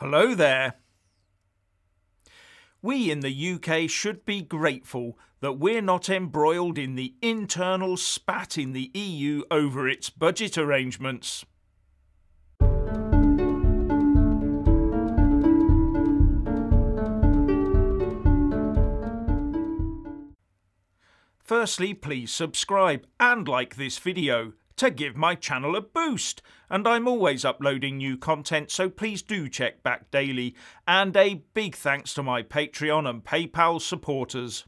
Hello there. We in the UK should be grateful that we're not embroiled in the internal spat in the EU over its budget arrangements. Firstly, please subscribe and like this video to give my channel a boost, and I'm always uploading new content, so please do check back daily, and a big thanks to my Patreon and PayPal supporters.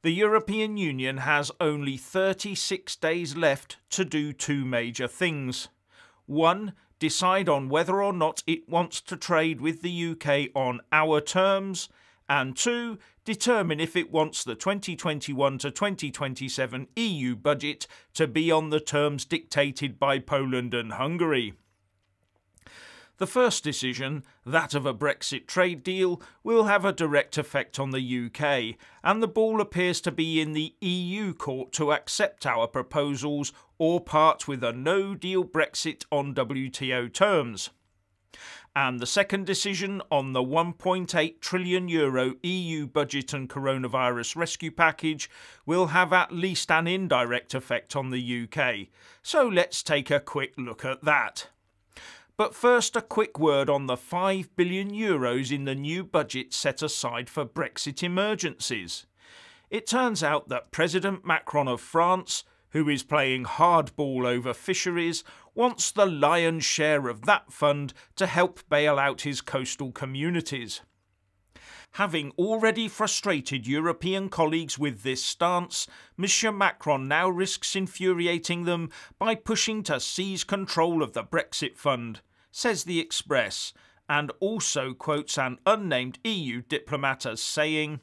The European Union has only 36 days left to do two major things. 1. Decide on whether or not it wants to trade with the UK on our terms, and 2. Determine if it wants the 2021 to 2027 EU budget to be on the terms dictated by Poland and Hungary. The first decision, that of a Brexit trade deal, will have a direct effect on the UK, and the ball appears to be in the EU court to accept our proposals or part with a no-deal Brexit on WTO terms. And the second decision on the €1.8 trillion EU budget and coronavirus rescue package will have at least an indirect effect on the UK. So let's take a quick look at that. But first, a quick word on the €5 billion in the new budget set aside for Brexit emergencies. It turns out that President Macron of France, who is playing hardball over fisheries, wants the lion's share of that fund to help bail out his coastal communities. Having already frustrated European colleagues with this stance, Monsieur Macron now risks infuriating them by pushing to seize control of the Brexit fund, says the Express, and also quotes an unnamed EU diplomat as saying,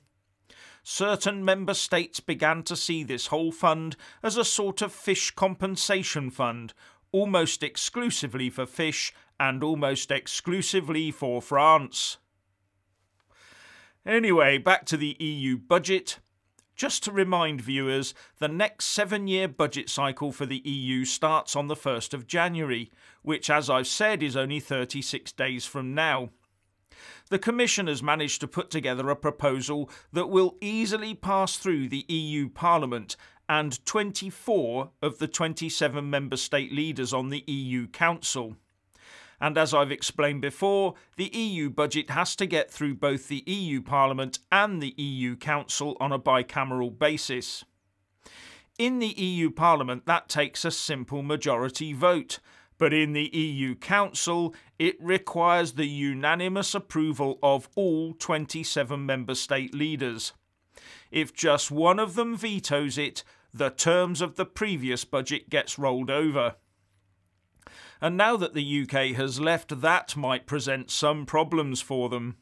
"Certain member states began to see this whole fund as a sort of fish compensation fund, almost exclusively for fish and almost exclusively for France." Anyway, back to the EU budget. Just to remind viewers, the next 7-year budget cycle for the EU starts on the 1st of January, which, as I've said, is only 36 days from now. The Commission has managed to put together a proposal that will easily pass through the EU Parliament and 24 of the 27 member state leaders on the EU Council. And as I've explained before, the EU budget has to get through both the EU Parliament and the EU Council on a bicameral basis. In the EU Parliament, that takes a simple majority vote. But in the EU Council, it requires the unanimous approval of all 27 member state leaders. If just one of them vetoes it, the terms of the previous budget gets rolled over. And now that the UK has left, that might present some problems for them.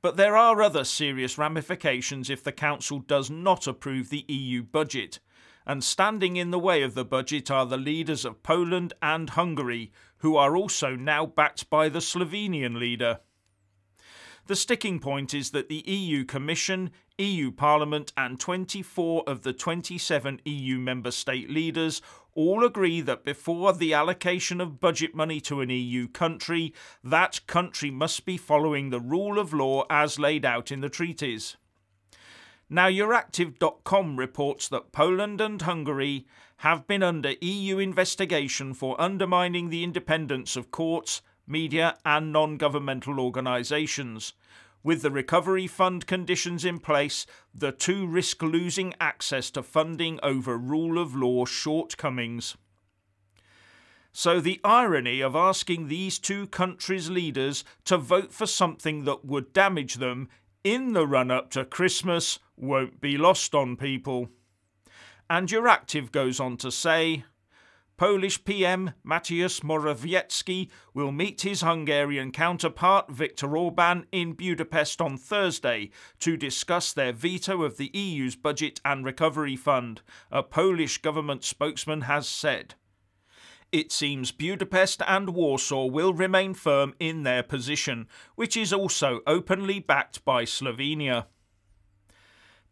But there are other serious ramifications if the Council does not approve the EU budget. And standing in the way of the budget are the leaders of Poland and Hungary, who are also now backed by the Slovenian leader. The sticking point is that the EU Commission, EU Parliament and 24 of the 27 EU member state leaders all agree that before the allocation of budget money to an EU country, that country must be following the rule of law as laid out in the treaties. Now, Euractiv.com reports that Poland and Hungary have been under EU investigation for undermining the independence of courts, media and non-governmental organisations. With the recovery fund conditions in place, the two risk losing access to funding over rule of law shortcomings. So the irony of asking these two countries' leaders to vote for something that would damage them in the run-up to Christmas won't be lost on people. And Euractiv goes on to say, Polish PM Mateusz Morawiecki will meet his Hungarian counterpart Viktor Orbán in Budapest on Thursday to discuss their veto of the EU's budget and recovery fund, a Polish government spokesman has said. It seems Budapest and Warsaw will remain firm in their position, which is also openly backed by Slovenia.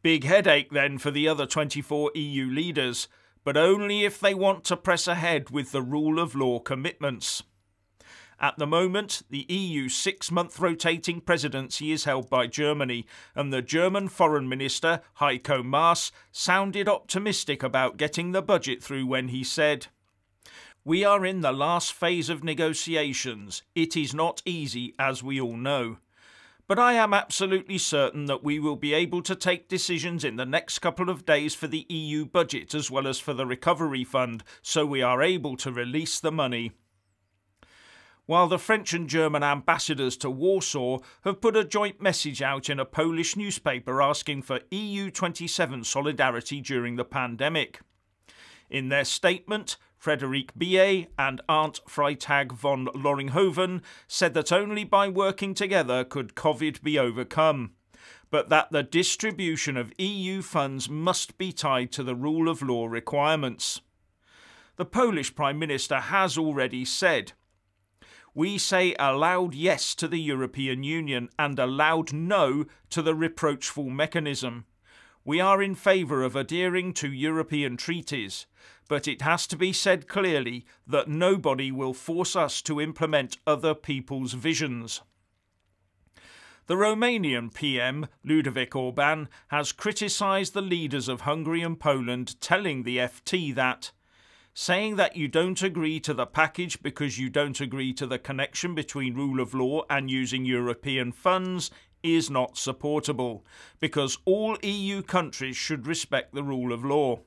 Big headache then for the other 24 EU leaders, but only if they want to press ahead with the rule of law commitments. At the moment, the EU's 6-month rotating presidency is held by Germany, and the German Foreign Minister, Heiko Maas, sounded optimistic about getting the budget through when he said, "We are in the last phase of negotiations. It is not easy, as we all know. But I am absolutely certain that we will be able to take decisions in the next couple of days for the EU budget as well as for the recovery fund, so we are able to release the money." While the French and German ambassadors to Warsaw have put a joint message out in a Polish newspaper asking for EU27 solidarity during the pandemic. In their statement, Frederic Billet and Arndt Freitag von Loringhoven said that only by working together could COVID be overcome, but that the distribution of EU funds must be tied to the rule of law requirements. The Polish Prime Minister has already said, "We say a loud yes to the European Union and a loud no to the reproachful mechanism. We are in favour of adhering to European treaties, but it has to be said clearly that nobody will force us to implement other people's visions." The Romanian PM, Ludovic Orban, has criticised the leaders of Hungary and Poland, telling the FT that saying that you don't agree to the package because you don't agree to the connection between rule of law and using European funds is not supportable, because all EU countries should respect the rule of law.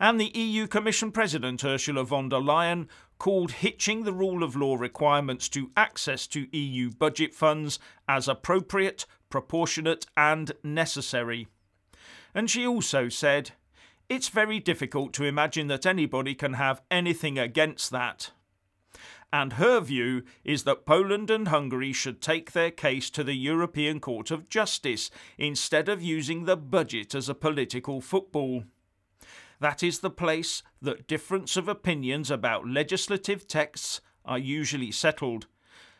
And the EU Commission President Ursula von der Leyen called hitching the rule of law requirements to access to EU budget funds as appropriate, proportionate and necessary. And she also said, "It's very difficult to imagine that anybody can have anything against that." And her view is that Poland and Hungary should take their case to the European Court of Justice instead of using the budget as a political football. That is the place that difference of opinions about legislative texts are usually settled,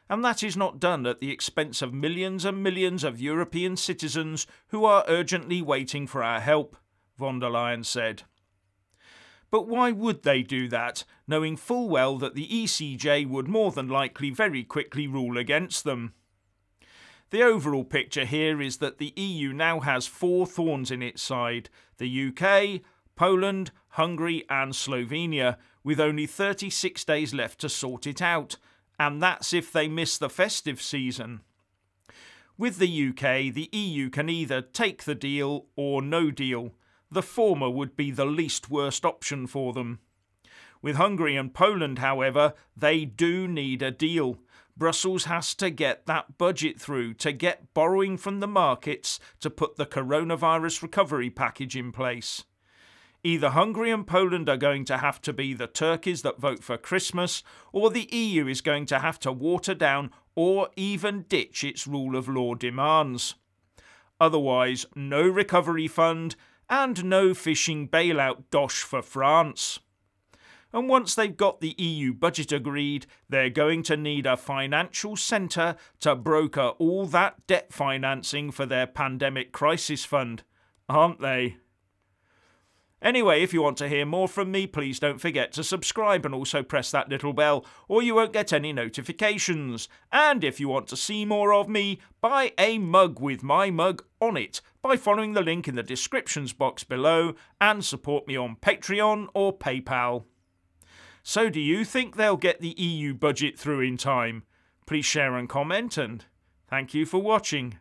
and that is not done at the expense of millions and millions of European citizens who are urgently waiting for our help, von der Leyen said. But why would they do that, knowing full well that the ECJ would more than likely very quickly rule against them? The overall picture here is that the EU now has 4 thorns in its side: the UK, Poland, Hungary and Slovenia, with only 36 days left to sort it out, and that's if they miss the festive season. With the UK, the EU can either take the deal or no deal. The former would be the least worst option for them. With Hungary and Poland, however, they do need a deal. Brussels has to get that budget through, to get borrowing from the markets to put the coronavirus recovery package in place. Either Hungary and Poland are going to have to be the turkeys that vote for Christmas, or the EU is going to have to water down or even ditch its rule of law demands. Otherwise, no recovery fund and no fishing bailout dosh for France. And once they've got the EU budget agreed, they're going to need a financial centre to broker all that debt financing for their pandemic crisis fund, aren't they? Anyway, if you want to hear more from me, please don't forget to subscribe and also press that little bell, or you won't get any notifications. And if you want to see more of me, buy a mug with my mug on it by following the link in the descriptions box below, and support me on Patreon or PayPal. So do you think they'll get the EU budget through in time? Please share and comment, and thank you for watching.